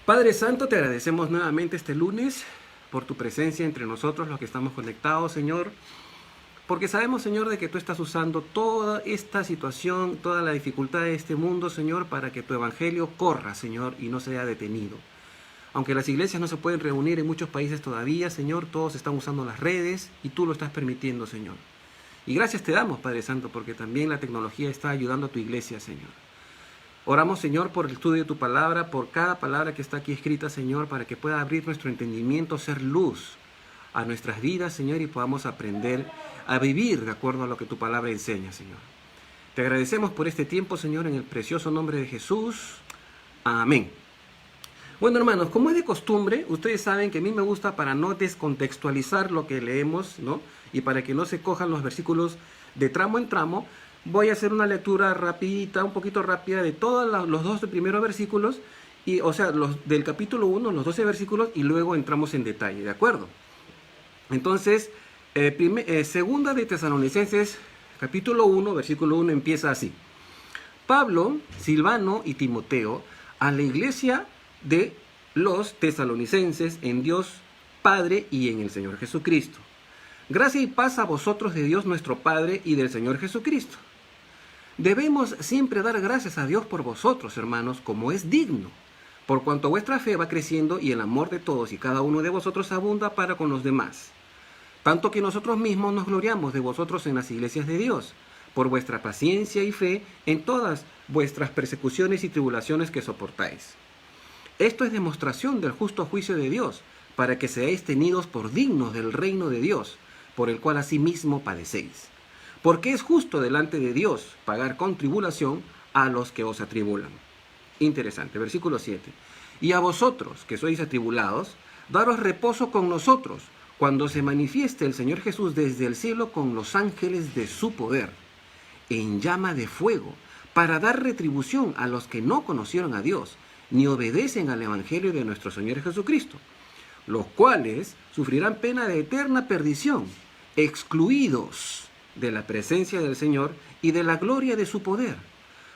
Padre Santo, te agradecemos nuevamente este lunes por tu presencia entre nosotros, los que estamos conectados, Señor, porque sabemos, Señor, de que tú estás usando toda esta situación, toda la dificultad de este mundo, Señor, para que tu evangelio corra, Señor, y no sea detenido. Aunque las iglesias no se pueden reunir en muchos países todavía, Señor, todos están usando las redes y tú lo estás permitiendo, Señor. Y gracias te damos, Padre Santo, porque también la tecnología está ayudando a tu iglesia, Señor. Oramos, Señor, por el estudio de tu palabra, por cada palabra que está aquí escrita, Señor, para que pueda abrir nuestro entendimiento, ser luz a nuestras vidas, Señor, y podamos aprender a vivir de acuerdo a lo que tu palabra enseña, Señor. Te agradecemos por este tiempo, Señor, en el precioso nombre de Jesús. Amén. Bueno, hermanos, como es de costumbre, ustedes saben que a mí me gusta, para no descontextualizar lo que leemos, ¿no? Y para que no se cojan los versículos de tramo en tramo, voy a hacer una lectura rapidita, un poquito rápida de todos los 12 primeros versículos, o sea, los del capítulo 1, los 12 versículos, y luego entramos en detalle, ¿de acuerdo? Entonces, segunda de Tesalonicenses, capítulo 1, versículo 1, empieza así. Pablo, Silvano y Timoteo, a la iglesia de los tesalonicenses en Dios Padre y en el Señor Jesucristo. Gracia y paz a vosotros de Dios nuestro Padre y del Señor Jesucristo. Debemos siempre dar gracias a Dios por vosotros, hermanos, como es digno, por cuanto vuestra fe va creciendo y el amor de todos y cada uno de vosotros abunda para con los demás. Tanto que nosotros mismos nos gloriamos de vosotros en las iglesias de Dios, por vuestra paciencia y fe en todas vuestras persecuciones y tribulaciones que soportáis. Esto es demostración del justo juicio de Dios, para que seáis tenidos por dignos del reino de Dios, por el cual asimismo padecéis. Porque es justo delante de Dios pagar con tribulación a los que os atribulan. Interesante, versículo 7. Y a vosotros, que sois atribulados, daros reposo con nosotros, cuando se manifieste el Señor Jesús desde el cielo con los ángeles de su poder, en llama de fuego, para dar retribución a los que no conocieron a Dios, ni obedecen al Evangelio de nuestro Señor Jesucristo, los cuales sufrirán pena de eterna perdición, excluidos de la presencia del Señor y de la gloria de su poder,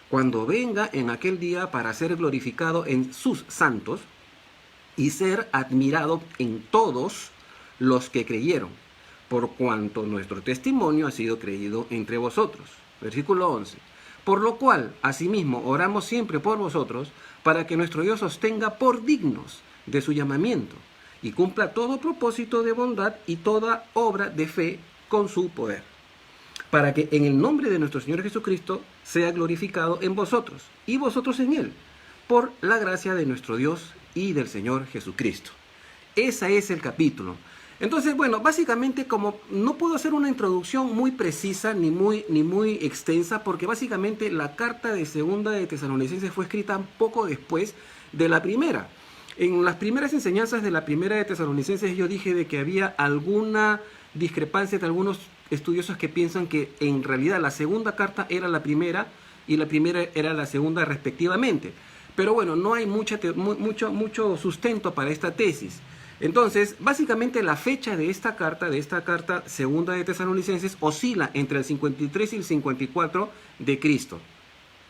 cuando venga en aquel día para ser glorificado en sus santos y ser admirado en todos los que creyeron, por cuanto nuestro testimonio ha sido creído entre vosotros. Versículo 11. Por lo cual, asimismo, oramos siempre por vosotros, para que nuestro Dios os tenga por dignos de su llamamiento, y cumpla todo propósito de bondad y toda obra de fe con su poder, para que en el nombre de nuestro Señor Jesucristo sea glorificado en vosotros, y vosotros en Él, por la gracia de nuestro Dios y del Señor Jesucristo. Ese es el capítulo. Entonces, bueno, básicamente, como no puedo hacer una introducción muy precisa ni muy extensa, porque básicamente la carta de segunda de Tesalonicenses fue escrita un poco después de la primera. En las primeras enseñanzas de la primera de Tesalonicenses yo dije de que había alguna discrepancia entre algunos estudiosos que piensan que en realidad la segunda carta era la primera y la primera era la segunda respectivamente. Pero bueno, no hay mucho sustento para esta tesis. Entonces, básicamente la fecha de esta carta segunda de Tesalonicenses, oscila entre el 53 y el 54 de Cristo.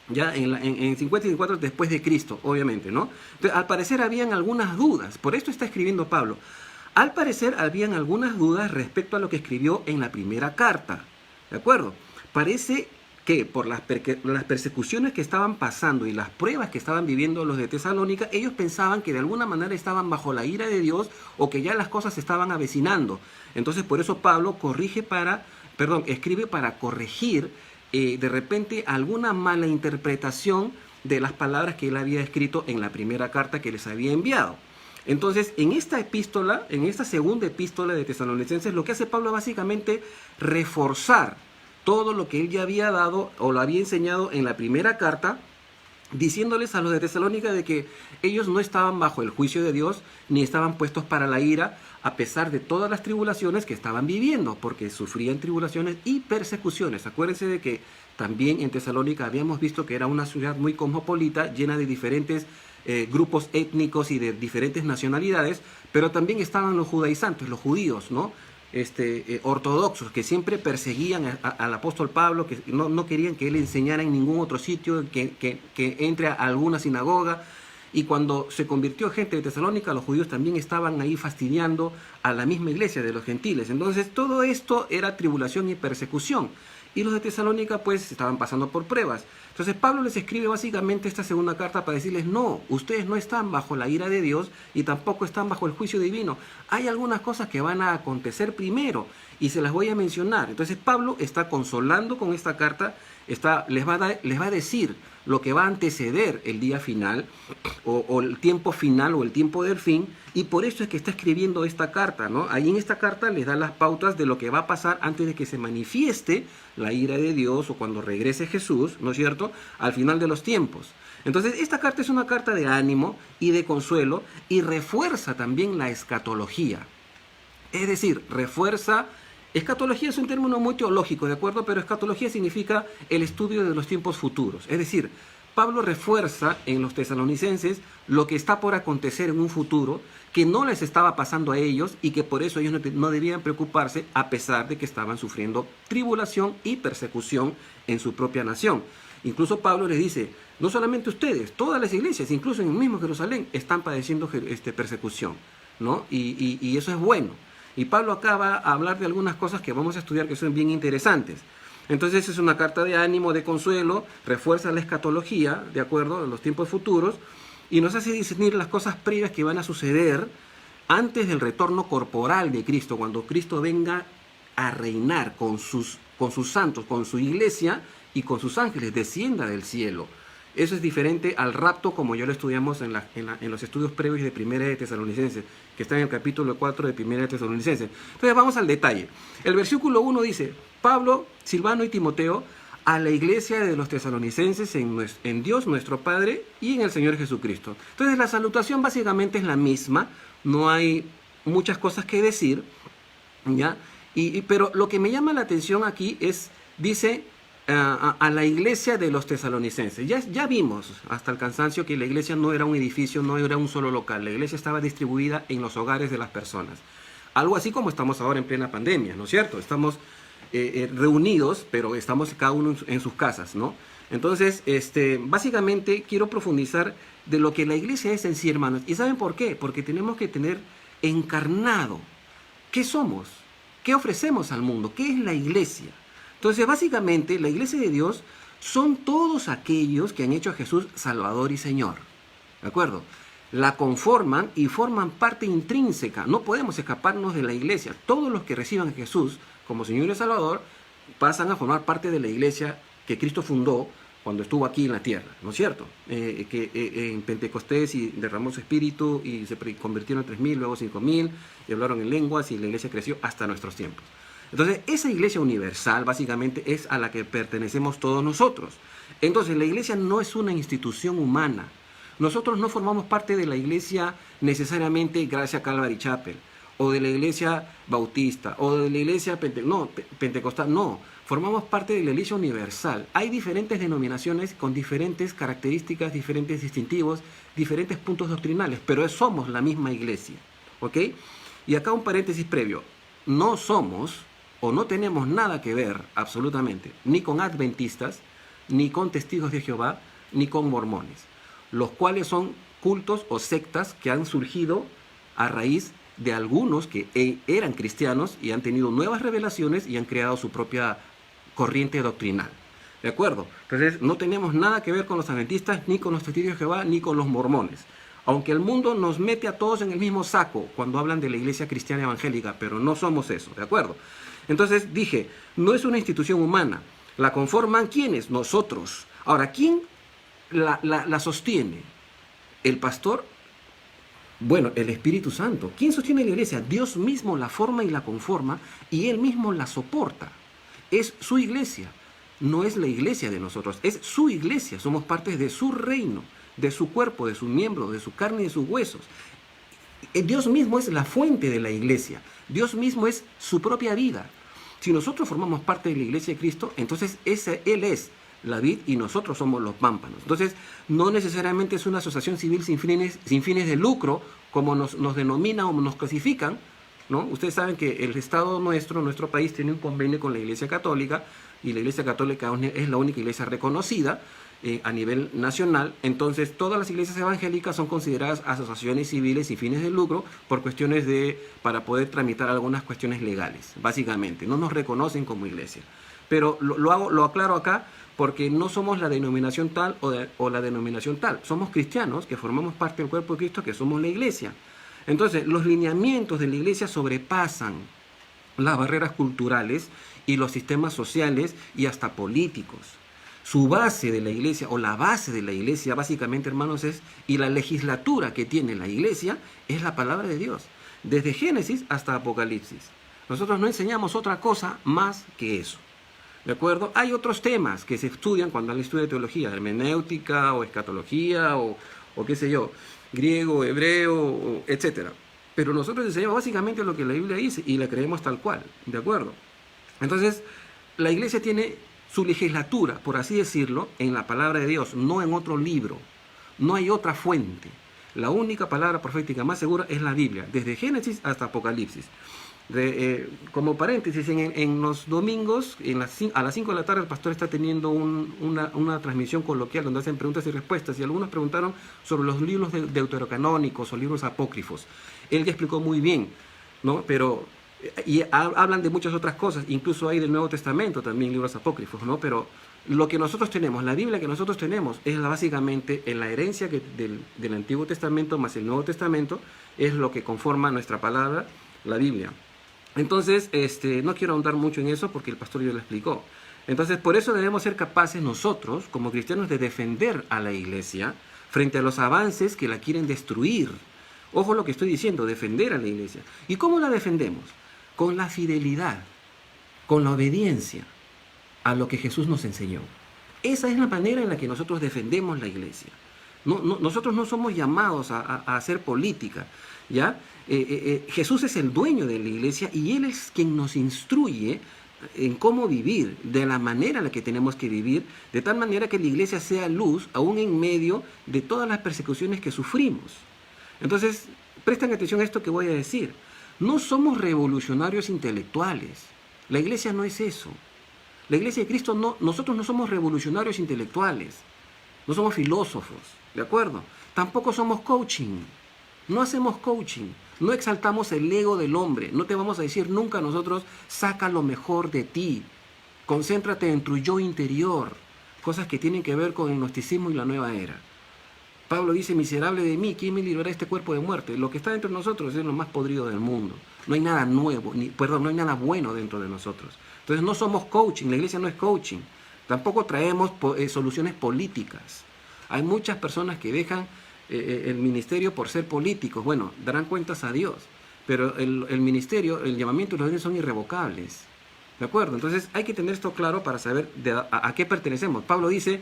Ya en 54 después de Cristo, obviamente, ¿no? Entonces, al parecer habían algunas dudas, por esto está escribiendo Pablo. Al parecer habían algunas dudas respecto a lo que escribió en la primera carta, ¿de acuerdo? Parece que por las persecuciones que estaban pasando y las pruebas que estaban viviendo los de Tesalónica, ellos pensaban que de alguna manera estaban bajo la ira de Dios o que ya las cosas se estaban avecinando. Entonces por eso Pablo escribe para corregir de repente alguna mala interpretación de las palabras que él había escrito en la primera carta que les había enviado. Entonces, en esta segunda epístola de Tesalonicenses, lo que hace Pablo es básicamente reforzar todo lo que él ya había dado o lo había enseñado en la primera carta, diciéndoles a los de Tesalónica de que ellos no estaban bajo el juicio de Dios, ni estaban puestos para la ira, a pesar de todas las tribulaciones que estaban viviendo, porque sufrían tribulaciones y persecuciones. Acuérdense de que también en Tesalónica habíamos visto que era una ciudad muy cosmopolita, llena de diferentes grupos étnicos y de diferentes nacionalidades, pero también estaban los judaizantes, los judíos, ¿no? Ortodoxos, que siempre perseguían al apóstol Pablo, que no querían que él enseñara en ningún otro sitio, que entre a alguna sinagoga. Y cuando se convirtió gente de Tesalónica, los judíos también estaban ahí fastidiando a la misma iglesia de los gentiles. Entonces todo esto era tribulación y persecución. Y los de Tesalónica pues estaban pasando por pruebas. Entonces Pablo les escribe básicamente esta segunda carta para decirles, no, ustedes no están bajo la ira de Dios y tampoco están bajo el juicio divino. Hay algunas cosas que van a acontecer primero y se las voy a mencionar. Entonces Pablo está consolando con esta carta, les va a decir lo que va a anteceder el día final o el tiempo final o el tiempo del fin, y por eso es que está escribiendo esta carta, ¿no? Ahí en esta carta les da las pautas de lo que va a pasar antes de que se manifieste la ira de Dios o cuando regrese Jesús, ¿no es cierto?, al final de los tiempos. Entonces esta carta es una carta de ánimo y de consuelo y refuerza también la escatología. Es decir, refuerza. Escatología es un término muy teológico, ¿de acuerdo? Pero escatología significa el estudio de los tiempos futuros. Es decir, Pablo refuerza en los tesalonicenses lo que está por acontecer en un futuro que no les estaba pasando a ellos y que por eso ellos no debían preocuparse a pesar de que estaban sufriendo tribulación y persecución en su propia nación. Incluso Pablo les dice, no solamente ustedes, todas las iglesias, incluso en el mismo Jerusalén, están padeciendo persecución, ¿no? Y eso es bueno. Y Pablo acaba a hablar de algunas cosas que vamos a estudiar que son bien interesantes. Entonces es una carta de ánimo, de consuelo, refuerza la escatología, de acuerdo, en los tiempos futuros, y nos hace discernir las cosas previas que van a suceder antes del retorno corporal de Cristo, cuando Cristo venga a reinar con sus santos, con su iglesia y con sus ángeles, descienda del cielo. Eso es diferente al rapto como ya lo estudiamos en los estudios previos de Primera de Tesalonicenses, que está en el capítulo 4 de Primera de Tesalonicenses. Entonces vamos al detalle. El versículo 1 dice, Pablo, Silvano y Timoteo, a la iglesia de los tesalonicenses en Dios nuestro Padre y en el Señor Jesucristo. Entonces la salutación básicamente es la misma, no hay muchas cosas que decir, ¿ya? Pero lo que me llama la atención aquí es, dice, a la iglesia de los tesalonicenses. Ya vimos hasta el cansancio que la iglesia no era un edificio, no era un solo local. La iglesia estaba distribuida en los hogares de las personas. Algo así como estamos ahora en plena pandemia, ¿no es cierto? Estamos reunidos, pero estamos cada uno en sus casas, ¿no? Entonces, básicamente quiero profundizar de lo que la iglesia es en sí, hermanos. ¿Y saben por qué? Porque tenemos que tener encarnado qué somos, qué ofrecemos al mundo, qué es la iglesia. Entonces, básicamente, la iglesia de Dios son todos aquellos que han hecho a Jesús Salvador y Señor. ¿De acuerdo? La conforman y forman parte intrínseca. No podemos escaparnos de la iglesia. Todos los que reciban a Jesús como Señor y Salvador pasan a formar parte de la iglesia que Cristo fundó cuando estuvo aquí en la tierra, ¿no es cierto? En Pentecostés y derramó su espíritu y se convirtieron en 3.000, luego 5.000, y hablaron en lenguas y la iglesia creció hasta nuestros tiempos. Entonces, esa iglesia universal básicamente es a la que pertenecemos todos nosotros. Entonces, la iglesia no es una institución humana. Nosotros no formamos parte de la iglesia necesariamente Gracia Calvary Chapel, o de la iglesia bautista, o de la iglesia pentecostal, no. Formamos parte de la iglesia universal. Hay diferentes denominaciones con diferentes características, diferentes distintivos, diferentes puntos doctrinales, pero somos la misma iglesia, ¿ok? Y acá un paréntesis previo. No somos o no tenemos nada que ver absolutamente ni con adventistas, ni con testigos de Jehová, ni con mormones, los cuales son cultos o sectas que han surgido a raíz de algunos que eran cristianos y han tenido nuevas revelaciones y han creado su propia corriente doctrinal. ¿De acuerdo? Entonces no tenemos nada que ver con los adventistas, ni con los testigos de Jehová, ni con los mormones. Aunque el mundo nos mete a todos en el mismo saco cuando hablan de la iglesia cristiana evangélica, pero no somos eso, ¿de acuerdo? Entonces dije, no es una institución humana. ¿La conforman quiénes? Nosotros. Ahora, ¿quién la sostiene? ¿El pastor? Bueno, el Espíritu Santo. ¿Quién sostiene la iglesia? Dios mismo la forma y la conforma y Él mismo la soporta. Es su iglesia. No es la iglesia de nosotros, es su iglesia. Somos parte de su reino, de su cuerpo, de sus miembros, de su carne y de sus huesos. Dios mismo es la fuente de la iglesia. Dios mismo es su propia vida. Si nosotros formamos parte de la iglesia de Cristo, entonces Él es la vid y nosotros somos los pámpanos. Entonces, no necesariamente es una asociación civil sin fines de lucro, como nos denominan o nos clasifican, ¿no? Ustedes saben que el Estado nuestro país, tiene un convenio con la Iglesia Católica, y la Iglesia Católica es la única iglesia reconocida, a nivel nacional. Entonces todas las iglesias evangélicas son consideradas asociaciones civiles y fines de lucro por cuestiones para poder tramitar algunas cuestiones legales, básicamente. No nos reconocen como iglesia. Pero lo aclaro acá porque no somos la denominación tal o la denominación tal. Somos cristianos que formamos parte del cuerpo de Cristo, que somos la iglesia. Entonces, los lineamientos de la iglesia sobrepasan las barreras culturales y los sistemas sociales y hasta políticos. Su base de la iglesia, o la base de la iglesia, básicamente, hermanos, y la legislatura que tiene la iglesia, es la palabra de Dios, desde Génesis hasta Apocalipsis. Nosotros no enseñamos otra cosa más que eso. ¿De acuerdo? Hay otros temas que se estudian cuando alguien estudia teología, hermenéutica o escatología o qué sé yo, griego, hebreo, etcétera. Pero nosotros enseñamos básicamente lo que la Biblia dice y la creemos tal cual, ¿de acuerdo? Entonces, la iglesia tiene su legislatura, por así decirlo, en la palabra de Dios, no en otro libro. No hay otra fuente. La única palabra profética más segura es la Biblia, desde Génesis hasta Apocalipsis. Como paréntesis, en los domingos, a las 5 de la tarde, el pastor está teniendo una transmisión coloquial donde hacen preguntas y respuestas, y algunos preguntaron sobre los libros deuterocanónicos o libros apócrifos. Él ya explicó muy bien, ¿no? Pero hablan de muchas otras cosas, incluso hay del Nuevo Testamento también libros apócrifos, ¿no? Pero lo que nosotros tenemos, la Biblia que nosotros tenemos, es básicamente en la herencia del Antiguo Testamento más el Nuevo Testamento, es lo que conforma nuestra palabra, la Biblia. Entonces, no quiero ahondar mucho en eso porque el pastor ya lo explicó. Entonces, por eso debemos ser capaces nosotros, como cristianos, de defender a la iglesia frente a los avances que la quieren destruir. Ojo lo que estoy diciendo, defender a la iglesia. ¿Y cómo la defendemos? Con la fidelidad, con la obediencia a lo que Jesús nos enseñó. Esa es la manera en la que nosotros defendemos la iglesia. Nosotros no somos llamados a hacer política, ¿ya? Jesús es el dueño de la iglesia y Él es quien nos instruye en cómo vivir, de la manera en la que tenemos que vivir, de tal manera que la iglesia sea luz aún en medio de todas las persecuciones que sufrimos. Entonces, presten atención a esto que voy a decir. No somos revolucionarios intelectuales. La iglesia no es eso. La iglesia de Cristo nosotros no somos revolucionarios intelectuales. No somos filósofos, ¿de acuerdo? Tampoco somos coaching. No hacemos coaching. No exaltamos el ego del hombre. No te vamos a decir nunca a nosotros, saca lo mejor de ti. Concéntrate en tu yo interior. Cosas que tienen que ver con el gnosticismo y la nueva era. Pablo dice, miserable de mí, ¿quién me librará de este cuerpo de muerte? Lo que está dentro de nosotros es lo más podrido del mundo. No hay nada nuevo, no hay nada bueno dentro de nosotros. Entonces no somos coaching, la iglesia no es coaching. Tampoco traemos soluciones políticas. Hay muchas personas que dejan el ministerio por ser políticos. Bueno, darán cuentas a Dios. Pero el ministerio, el llamamiento y los dones son irrevocables. ¿De acuerdo? Entonces hay que tener esto claro para saber a qué pertenecemos. Pablo dice,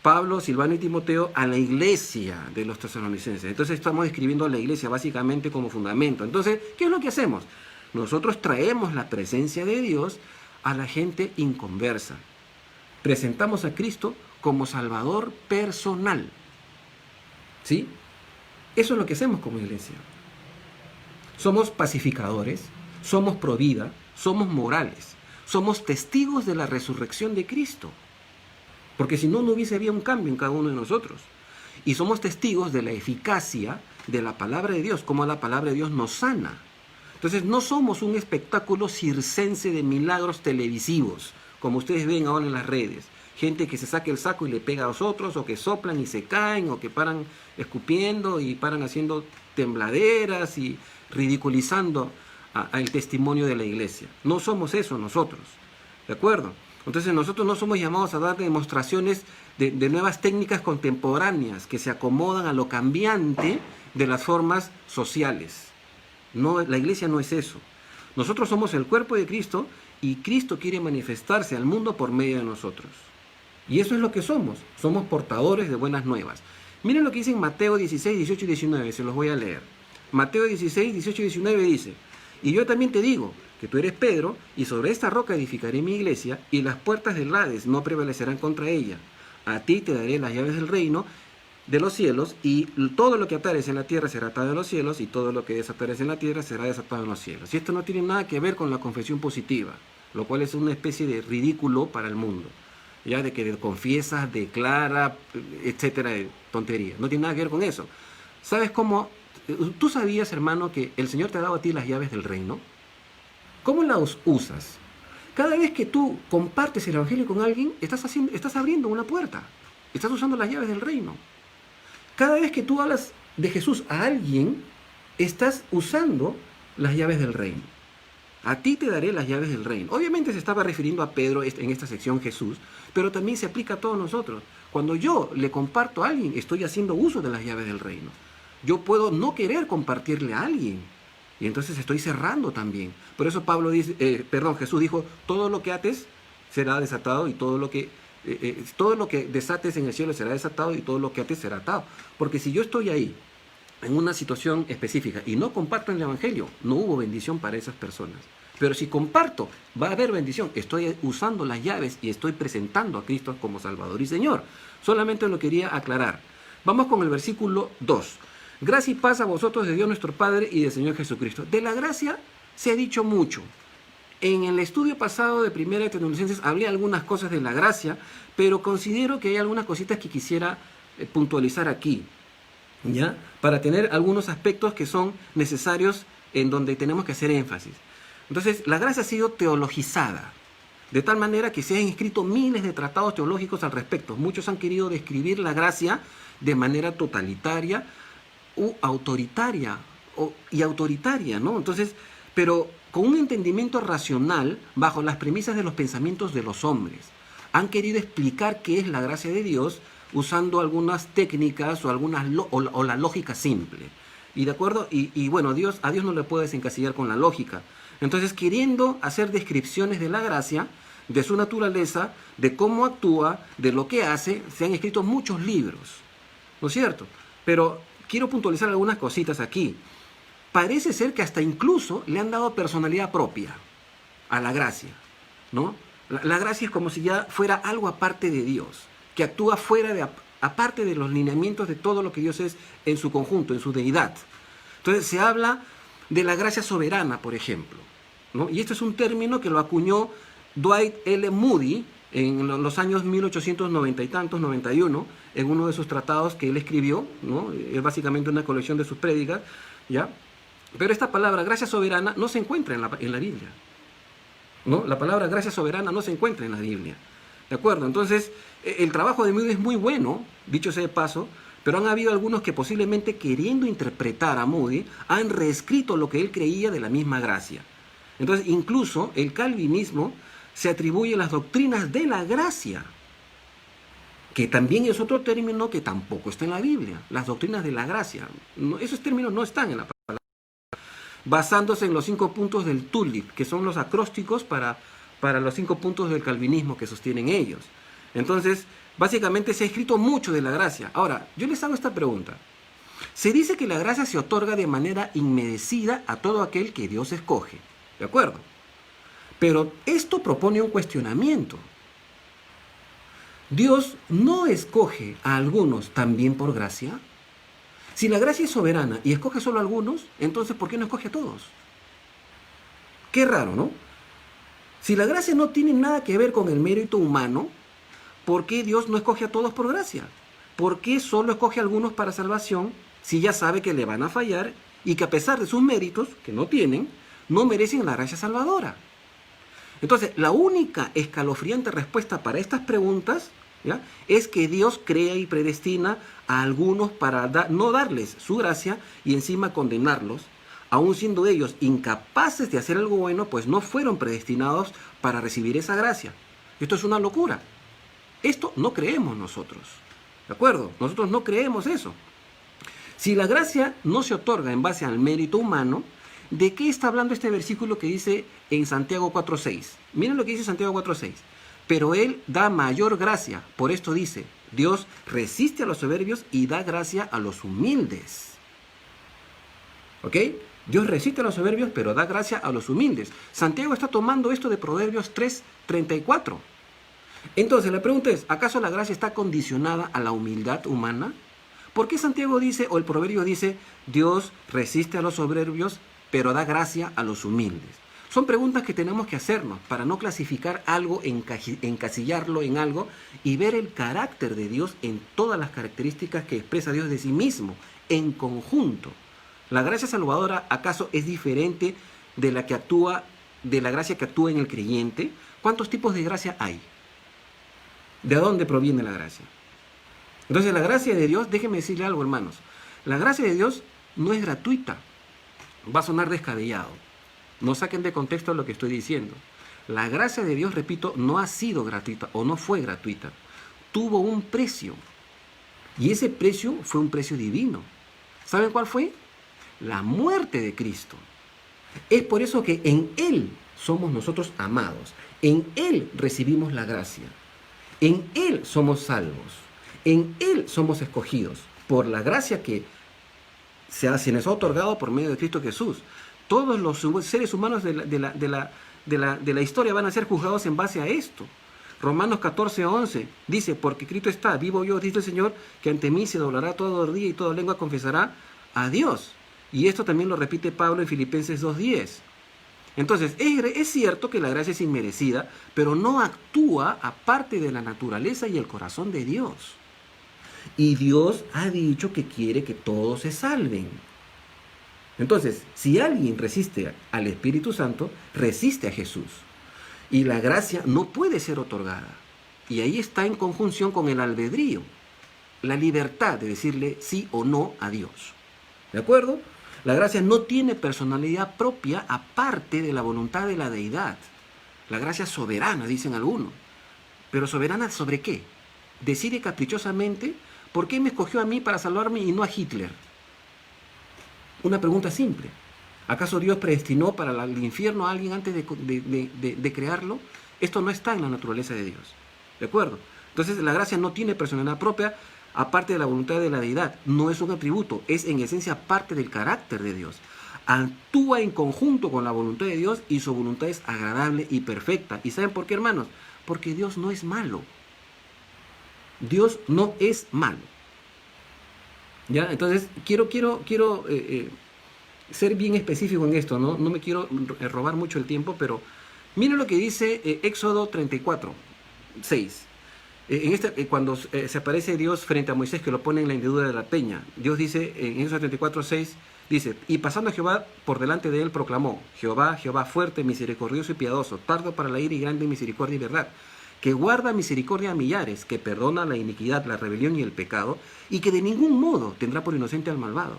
Pablo, Silvano y Timoteo, a la iglesia de los tesalonicenses. Entonces estamos escribiendo a la iglesia básicamente como fundamento. Entonces, ¿qué es lo que hacemos? Nosotros traemos la presencia de Dios a la gente inconversa. Presentamos a Cristo como Salvador personal. ¿Sí? Eso es lo que hacemos como iglesia. Somos pacificadores, somos pro vida, somos morales, somos testigos de la resurrección de Cristo. Porque si no, no hubiese habido un cambio en cada uno de nosotros. Y somos testigos de la eficacia de la palabra de Dios, como la palabra de Dios nos sana. Entonces no somos un espectáculo circense de milagros televisivos, como ustedes ven ahora en las redes. Gente que se saca el saco y le pega a los otros, o que soplan y se caen, o que paran escupiendo y paran haciendo tembladeras y ridiculizando el testimonio de la iglesia. No somos eso nosotros, ¿de acuerdo? Entonces nosotros no somos llamados a dar demostraciones de nuevas técnicas contemporáneas que se acomodan a lo cambiante de las formas sociales. No, la iglesia no es eso. Nosotros somos el cuerpo de Cristo y Cristo quiere manifestarse al mundo por medio de nosotros. Y eso es lo que somos. Somos portadores de buenas nuevas. Miren lo que dice en Mateo 16, 18 y 19. Se los voy a leer. Mateo 16, 18 y 19 dice, y yo también te digo que tú eres Pedro, y sobre esta roca edificaré mi iglesia, y las puertas del Hades no prevalecerán contra ella. A ti te daré las llaves del reino de los cielos, y todo lo que atares en la tierra será atado en los cielos, y todo lo que desatares en la tierra será desatado en los cielos. Y esto no tiene nada que ver con la confesión positiva, lo cual es una especie de ridículo para el mundo. ya de que confiesa, declara, etcétera, de tontería. No tiene nada que ver con eso. ¿Sabes cómo? ¿Tú sabías, hermano, que el Señor te ha dado a ti las llaves del reino? ¿Cómo las usas? Cada vez que tú compartes el Evangelio con alguien, estás abriendo una puerta. Estás usando las llaves del reino. Cada vez que tú hablas de Jesús a alguien, estás usando las llaves del reino. A ti te daré las llaves del reino. Obviamente se estaba refiriendo a Pedro en esta sección Jesús, pero también se aplica a todos nosotros. Cuando yo le comparto a alguien, estoy haciendo uso de las llaves del reino. Yo puedo no querer compartirle a alguien, y entonces estoy cerrando también. Por eso Jesús dijo, todo lo que ates será desatado y todo lo que desates en el cielo será desatado y todo lo que ates será atado. Porque si yo estoy ahí en una situación específica y no comparto el Evangelio, no hubo bendición para esas personas. Pero si comparto, va a haber bendición. Estoy usando las llaves y estoy presentando a Cristo como Salvador y Señor. Solamente lo quería aclarar. Vamos con el versículo 2. Gracia y paz a vosotros de Dios nuestro Padre y del Señor Jesucristo. De la gracia se ha dicho mucho. En el estudio pasado de 1 Tesalonicenses hablé algunas cosas de la gracia, pero considero que hay algunas cositas que quisiera puntualizar aquí, ¿ya? Para tener algunos aspectos que son necesarios en donde tenemos que hacer énfasis. Entonces, la gracia ha sido teologizada, de tal manera que se han escrito miles de tratados teológicos al respecto. Muchos han querido describir la gracia de manera totalitaria u autoritaria, ¿no? Entonces, pero con un entendimiento racional bajo las premisas de los pensamientos de los hombres. Han querido explicar qué es la gracia de Dios usando algunas técnicas o la lógica simple. Y de acuerdo, y bueno, a Dios no le puedes encasillar con la lógica. Entonces, queriendo hacer descripciones de la gracia, de su naturaleza, de cómo actúa, de lo que hace, se han escrito muchos libros, ¿no es cierto? Pero quiero puntualizar algunas cositas aquí. Parece ser que hasta incluso le han dado personalidad propia a la gracia, ¿no? La gracia es como si ya fuera algo aparte de Dios, que actúa aparte de los lineamientos de todo lo que Dios es en su conjunto, en su deidad. Entonces se habla de la gracia soberana, por ejemplo, ¿no? Y esto es un término que lo acuñó Dwight L. Moody en los años 1890 y tantos, 91, en uno de sus tratados que él escribió, ¿no? Es básicamente una colección de sus prédicas, ¿ya? Pero esta palabra, gracia soberana, no se encuentra en la Biblia, ¿no? La palabra gracia soberana no se encuentra en la Biblia, ¿de acuerdo? Entonces, el trabajo de Moody es muy bueno, dicho sea de paso, pero han habido algunos que posiblemente queriendo interpretar a Moody, han reescrito lo que él creía de la misma gracia. Entonces, incluso el calvinismo se atribuye las doctrinas de la gracia, que también es otro término que tampoco está en la Biblia, las doctrinas de la gracia. Esos términos no están en la palabra. Basándose en los 5 puntos del TULIP, que son los acrósticos para los 5 puntos del calvinismo que sostienen ellos. Entonces, básicamente se ha escrito mucho de la gracia. Ahora, yo les hago esta pregunta. Se dice que la gracia se otorga de manera inmerecida a todo aquel que Dios escoge, ¿de acuerdo? Pero esto propone un cuestionamiento. ¿Dios no escoge a algunos también por gracia? Si la gracia es soberana y escoge solo a algunos, entonces ¿por qué no escoge a todos? Qué raro, ¿no? Si la gracia no tiene nada que ver con el mérito humano, ¿por qué Dios no escoge a todos por gracia? ¿Por qué solo escoge a algunos para salvación si ya sabe que le van a fallar y que a pesar de sus méritos, que no tienen, no merecen la gracia salvadora? Entonces, la única escalofriante respuesta para estas preguntas, ¿ya?, es que Dios crea y predestina a algunos para no darles su gracia y encima condenarlos, aun siendo ellos incapaces de hacer algo bueno, pues no fueron predestinados para recibir esa gracia. Esto es una locura. Esto no creemos nosotros, ¿de acuerdo? Nosotros no creemos eso. Si la gracia no se otorga en base al mérito humano, ¿de qué está hablando este versículo que dice en Santiago 4.6? Miren lo que dice Santiago 4.6. Pero Él da mayor gracia. Por esto dice, Dios resiste a los soberbios y da gracia a los humildes. ¿Ok? Dios resiste a los soberbios, pero da gracia a los humildes. Santiago está tomando esto de Proverbios 3.34. Entonces, la pregunta es, ¿acaso la gracia está condicionada a la humildad humana? ¿Por qué Santiago dice, o el proverbio dice, Dios resiste a los soberbios, pero da gracia a los humildes? Son preguntas que tenemos que hacernos para no clasificar algo, encasillarlo en algo y ver el carácter de Dios en todas las características que expresa Dios de sí mismo, en conjunto. ¿La gracia salvadora acaso es diferente de la gracia que actúa en el creyente? ¿Cuántos tipos de gracia hay? ¿De dónde proviene la gracia? Entonces la gracia de Dios, déjenme decirle algo, hermanos, la gracia de Dios no es gratuita. Va a sonar descabellado. No saquen de contexto lo que estoy diciendo. La gracia de Dios, repito, no ha sido gratuita o no fue gratuita. Tuvo un precio. Y ese precio fue un precio divino. ¿Saben cuál fue? La muerte de Cristo. Es por eso que en Él somos nosotros amados. En Él recibimos la gracia. En Él somos salvos. En Él somos escogidos. Por la gracia que se nos ha otorgado por medio de Cristo Jesús. Todos los seres humanos de la historia van a ser juzgados en base a esto. Romanos 14:11 dice, porque Cristo está, vivo yo, dice el Señor, que ante mí se doblará todo rodilla y toda lengua confesará a Dios. Y esto también lo repite Pablo en Filipenses 2:10. Entonces, es cierto que la gracia es inmerecida, pero no actúa aparte de la naturaleza y el corazón de Dios. Y Dios ha dicho que quiere que todos se salven. Entonces, si alguien resiste al Espíritu Santo, resiste a Jesús. Y la gracia no puede ser otorgada. Y ahí está en conjunción con el albedrío, la libertad de decirle sí o no a Dios. ¿De acuerdo? La gracia no tiene personalidad propia aparte de la voluntad de la deidad. La gracia es soberana, dicen algunos. ¿Pero soberana sobre qué? Decide caprichosamente, ¿por qué me escogió a mí para salvarme y no a Hitler? Una pregunta simple. ¿Acaso Dios predestinó para el infierno a alguien antes de crearlo? Esto no está en la naturaleza de Dios. ¿De acuerdo? Entonces la gracia no tiene personalidad propia aparte de la voluntad de la deidad. No es un atributo, es en esencia parte del carácter de Dios. Actúa en conjunto con la voluntad de Dios y su voluntad es agradable y perfecta. ¿Y saben por qué, hermanos? Porque Dios no es malo. Dios no es malo. ¿Ya? Entonces, quiero ser bien específico en esto, ¿no? No me quiero robar mucho el tiempo, pero miren lo que dice Éxodo 34:6. Cuando se aparece Dios frente a Moisés, que lo pone en la hendidura de la peña, Dios dice, en Éxodo 34:6, dice, y pasando Jehová por delante de él, proclamó, Jehová, Jehová fuerte, misericordioso y piadoso, tardo para la ira y grande en misericordia y verdad, que guarda misericordia a millares, que perdona la iniquidad, la rebelión y el pecado, y que de ningún modo tendrá por inocente al malvado,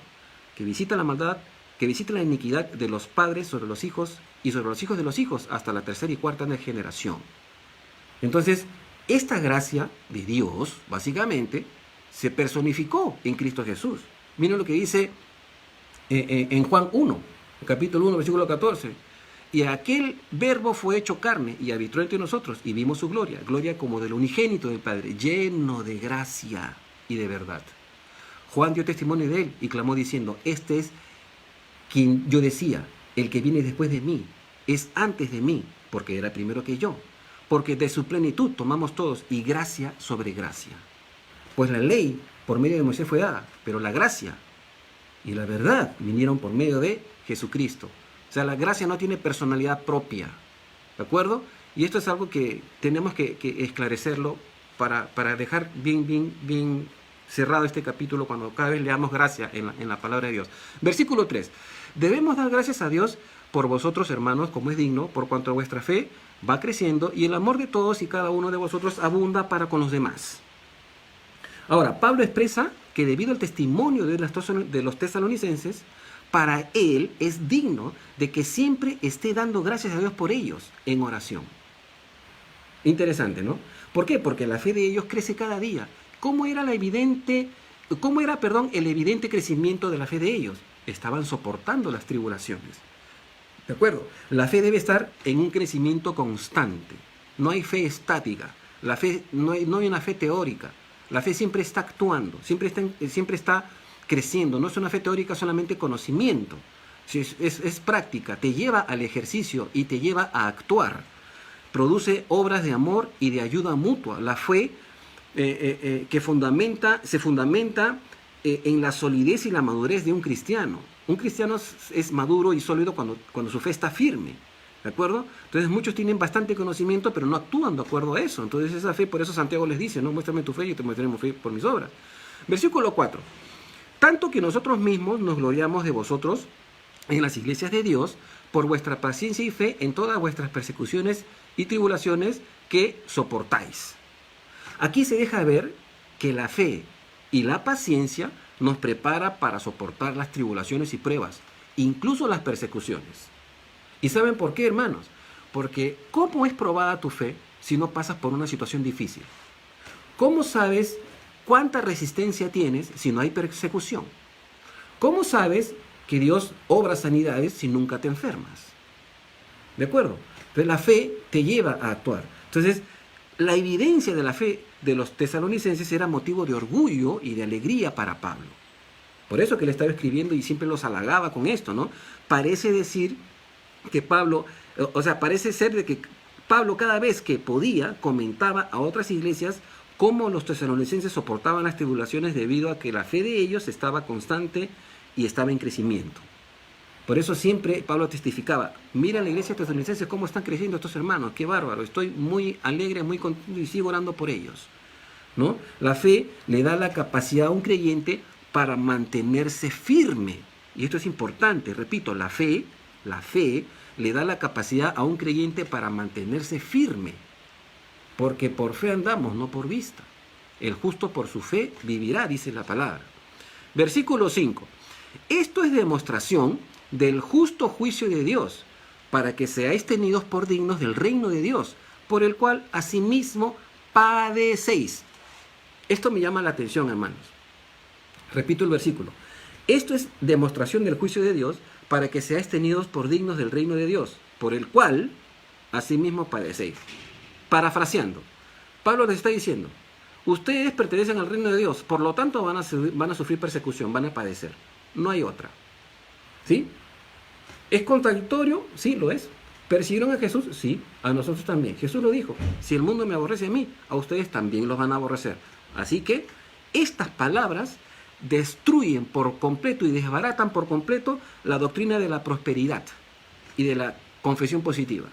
que visita la maldad, que visita la iniquidad de los padres sobre los hijos y sobre los hijos de los hijos hasta la tercera y cuarta generación. Entonces, esta gracia de Dios, básicamente, se personificó en Cristo Jesús. Miren lo que dice en Juan 1, capítulo 1, versículo 14. Y aquel verbo fue hecho carne y habitó entre nosotros y vimos su gloria, gloria como del unigénito del Padre, lleno de gracia y de verdad. Juan dio testimonio de él y clamó diciendo, este es quien yo decía, el que viene después de mí, es antes de mí, porque era primero que yo, porque de su plenitud tomamos todos y gracia sobre gracia. Pues la ley por medio de Moisés fue dada, pero la gracia y la verdad vinieron por medio de Jesucristo. O sea, la gracia no tiene personalidad propia, ¿de acuerdo? Y esto es algo que tenemos que esclarecerlo para dejar bien cerrado este capítulo cuando cada vez leamos gracia en la palabra de Dios. Versículo 3. Debemos dar gracias a Dios por vosotros, hermanos, como es digno, por cuanto vuestra fe va creciendo y el amor de todos y cada uno de vosotros abunda para con los demás. Ahora, Pablo expresa que debido al testimonio de los tesalonicenses, para él es digno de que siempre esté dando gracias a Dios por ellos en oración. Interesante, ¿no? ¿Por qué? Porque la fe de ellos crece cada día. ¿Cómo era el evidente crecimiento de la fe de ellos? Estaban soportando las tribulaciones. ¿De acuerdo? La fe debe estar en un crecimiento constante. No hay fe estática. La fe, no hay una fe teórica. La fe siempre está actuando, siempre está creciendo. No es una fe teórica solamente conocimiento. Es práctica, te lleva al ejercicio y te lleva a actuar. Produce obras de amor y de ayuda mutua. La fe se fundamenta en la solidez y la madurez de un cristiano. Un cristiano es maduro y sólido cuando su fe está firme. ¿De acuerdo? Entonces muchos tienen bastante conocimiento, pero no actúan de acuerdo a eso. Entonces esa fe, por eso Santiago les dice, no, muéstrame tu fe y yo te mostraré mi fe por mis obras. Versículo 4. Tanto que nosotros mismos nos gloriamos de vosotros en las iglesias de Dios por vuestra paciencia y fe en todas vuestras persecuciones y tribulaciones que soportáis. Aquí se deja ver que la fe y la paciencia nos prepara para soportar las tribulaciones y pruebas, incluso las persecuciones. ¿Y saben por qué, hermanos? Porque ¿cómo es probada tu fe si no pasas por una situación difícil? ¿Cómo sabes cuánta resistencia tienes si no hay persecución? ¿Cómo sabes que Dios obra sanidades si nunca te enfermas? ¿De acuerdo? Entonces la fe te lleva a actuar. Entonces, la evidencia de la fe de los tesalonicenses era motivo de orgullo y de alegría para Pablo. Por eso que le estaba escribiendo y siempre los halagaba con esto, ¿no? Parece decir que Pablo, parece ser de que Pablo cada vez que podía comentaba a otras iglesias cómo los tesalonicenses soportaban las tribulaciones debido a que la fe de ellos estaba constante y estaba en crecimiento. Por eso siempre Pablo testificaba, mira la iglesia tesalonicense cómo están creciendo estos hermanos, qué bárbaro, estoy muy alegre, muy contento y sigo orando por ellos, ¿no? La fe le da la capacidad a un creyente para mantenerse firme. Y esto es importante, repito, la fe le da la capacidad a un creyente para mantenerse firme. Porque por fe andamos, no por vista. El justo por su fe vivirá, dice la palabra. Versículo 5. Esto es demostración del justo juicio de Dios, para que seáis tenidos por dignos del reino de Dios, por el cual asimismo padecéis. Esto me llama la atención, hermanos. Repito el versículo. Esto es demostración del juicio de Dios, para que seáis tenidos por dignos del reino de Dios, por el cual asimismo padecéis. Parafraseando, Pablo les está diciendo, ustedes pertenecen al reino de Dios, por lo tanto van a sufrir persecución, van a padecer. No hay otra. ¿Sí? ¿Es contradictorio? Sí, lo es. ¿Persiguieron a Jesús? Sí, a nosotros también. Jesús lo dijo, si el mundo me aborrece a mí, a ustedes también los van a aborrecer. Así que estas palabras destruyen por completo y desbaratan por completo la doctrina de la prosperidad y de la confesión positiva.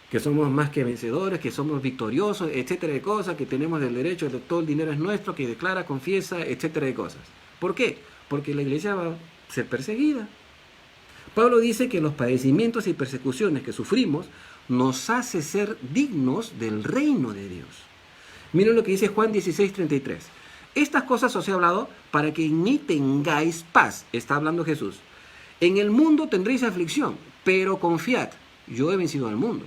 Que somos más que vencedores, que somos victoriosos, etcétera de cosas, que tenemos el derecho de todo el dinero es nuestro, que declara, confiesa, etcétera de cosas. ¿Por qué? Porque la iglesia va a ser perseguida. Pablo dice que los padecimientos y persecuciones que sufrimos nos hace ser dignos del reino de Dios. Miren lo que dice Juan 16:33. Estas cosas os he hablado para que en mí tengáis paz. Está hablando Jesús. En el mundo tendréis aflicción, pero confiad, yo he vencido al mundo.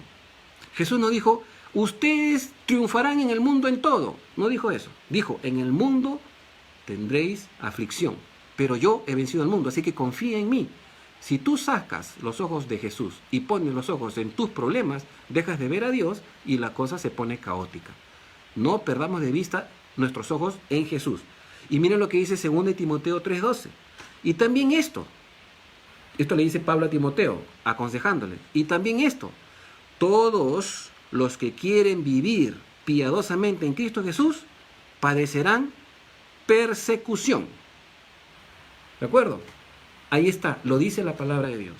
Jesús no dijo, ustedes triunfarán en el mundo en todo. No dijo eso. Dijo, en el mundo tendréis aflicción, pero yo he vencido al mundo, así que confía en mí. Si tú sacas los ojos de Jesús y pones los ojos en tus problemas, dejas de ver a Dios y la cosa se pone caótica. No perdamos de vista nuestros ojos en Jesús. Y miren lo que dice 2 Timoteo 3:12. Y también esto le dice Pablo a Timoteo, aconsejándole. Y también esto, todos los que quieren vivir piadosamente en Cristo Jesús padecerán persecución. ¿De acuerdo? Ahí está, lo dice la palabra de Dios.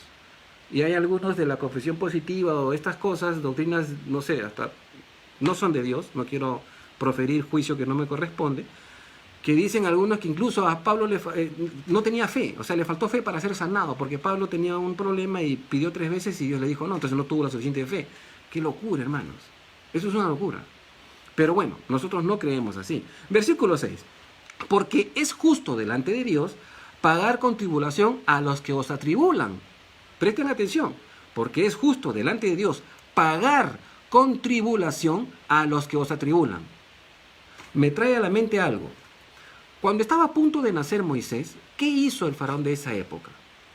Y hay algunos de la confesión positiva o estas cosas, doctrinas, no sé, hasta no son de Dios, no quiero proferir juicio que no me corresponde, que dicen algunos que incluso a Pablo no tenía fe, o sea, le faltó fe para ser sanado, porque Pablo tenía un problema y pidió 3 veces y Dios le dijo no, entonces no tuvo la suficiente fe. ¡Qué locura, hermanos! Eso es una locura. Pero bueno, nosotros no creemos así. Versículo 6. Porque es justo delante de Dios pagar con tribulación a los que os atribulan. Presten atención, porque es justo delante de Dios pagar con tribulación a los que os atribulan. Me trae a la mente algo. Cuando estaba a punto de nacer Moisés, ¿qué hizo el faraón de esa época?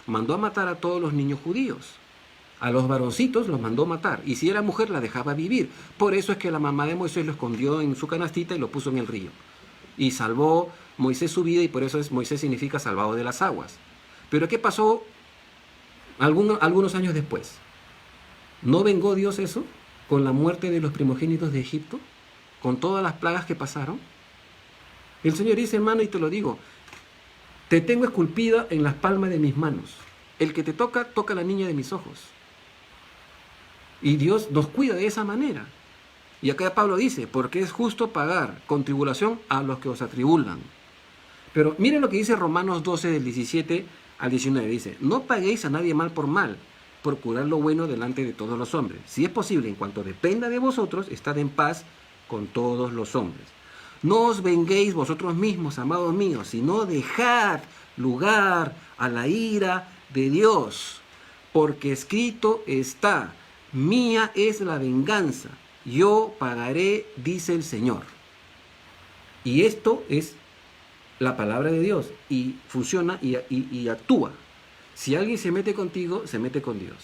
Mandó a matar a todos los niños judíos. A los varoncitos los mandó matar, y si era mujer la dejaba vivir. Por eso es que la mamá de Moisés lo escondió en su canastita y lo puso en el río. Y salvó Moisés su vida, y por eso Moisés significa salvado de las aguas. Pero ¿qué pasó algunos años después? ¿No vengó Dios eso con la muerte de los primogénitos de Egipto? ¿Con todas las plagas que pasaron? El Señor dice, hermano, y te lo digo, te tengo esculpida en las palmas de mis manos. El que te toca, toca a la niña de mis ojos. Y Dios nos cuida de esa manera. Y acá Pablo dice, porque es justo pagar con tribulación a los que os atribulan. Pero miren lo que dice Romanos 12 del 17 al 19. Dice, no paguéis a nadie mal por mal, procurad lo bueno delante de todos los hombres. Si es posible, en cuanto dependa de vosotros, estad en paz con todos los hombres. No os venguéis vosotros mismos, amados míos, sino dejad lugar a la ira de Dios. Porque escrito está, mía es la venganza, yo pagaré, dice el Señor. Y esto es la palabra de Dios y funciona y actúa. Si alguien se mete contigo, se mete con Dios.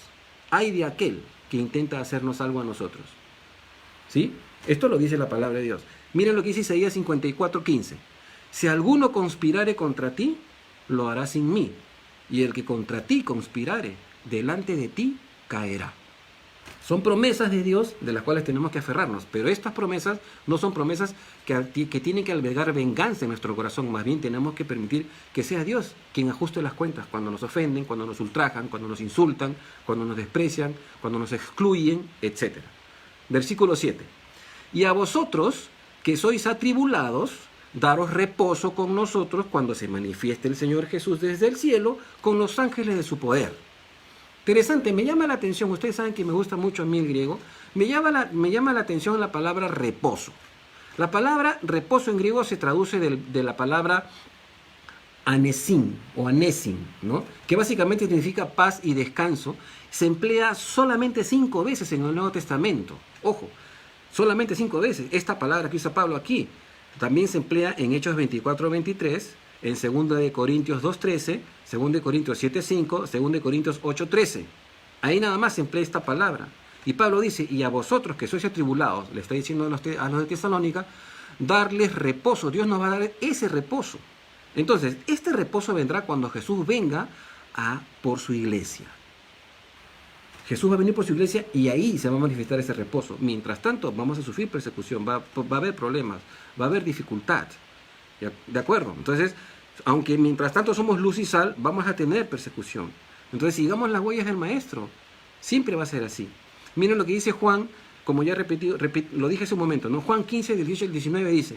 Hay de aquel que intenta hacernos algo a nosotros. ¿Sí? Esto lo dice la palabra de Dios. Miren lo que dice Isaías 54:15. Si alguno conspirare contra ti, lo hará sin mí. Y el que contra ti conspirare, delante de ti caerá. Son promesas de Dios de las cuales tenemos que aferrarnos, pero estas promesas no son promesas que tienen que albergar venganza en nuestro corazón, más bien tenemos que permitir que sea Dios quien ajuste las cuentas cuando nos ofenden, cuando nos ultrajan, cuando nos insultan, cuando nos desprecian, cuando nos excluyen, etc. Versículo 7. Y a vosotros que sois atribulados, daros reposo con nosotros cuando se manifieste el Señor Jesús desde el cielo con los ángeles de su poder. Interesante, me llama la atención, ustedes saben que me gusta mucho a mí el griego, me llama la atención la palabra reposo. La palabra reposo en griego se traduce de la palabra anesin o anesin, ¿no? Que básicamente significa paz y descanso. Se emplea solamente 5 veces en el Nuevo Testamento. Ojo, solamente 5 veces. Esta palabra que usa Pablo aquí también se emplea en Hechos 24:23, en 2 de Corintios 2:13, 2 de Corintios 7:5, 2 de Corintios 8:13. Ahí nada más se emplea esta palabra. Y Pablo dice, y a vosotros que sois atribulados, le está diciendo a los de Tesalónica, darles reposo. Dios nos va a dar ese reposo. Entonces, este reposo vendrá cuando Jesús venga por su iglesia. Jesús va a venir por su iglesia y ahí se va a manifestar ese reposo. Mientras tanto, vamos a sufrir persecución, va a haber problemas, va a haber dificultad. ¿De acuerdo? Entonces, aunque mientras tanto somos luz y sal, vamos a tener persecución. Entonces, sigamos las huellas del Maestro. Siempre va a ser así. Miren lo que dice Juan, como ya lo dije hace un momento, ¿no? Juan 15, 18 y 19 dice,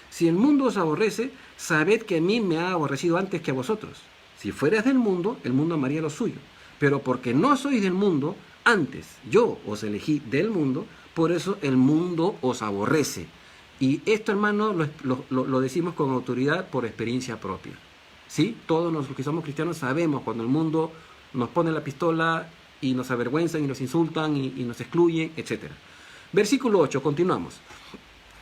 si el mundo os aborrece, sabed que a mí me ha aborrecido antes que a vosotros. Si fueras del mundo, el mundo amaría lo suyo. Pero porque no sois del mundo, antes yo os elegí del mundo, por eso el mundo os aborrece. Y esto, hermano, lo decimos con autoridad por experiencia propia. ¿Sí? Todos los que somos cristianos sabemos cuando el mundo nos pone la pistola y nos avergüenzan y nos insultan y nos excluyen, etc. Versículo 8, continuamos.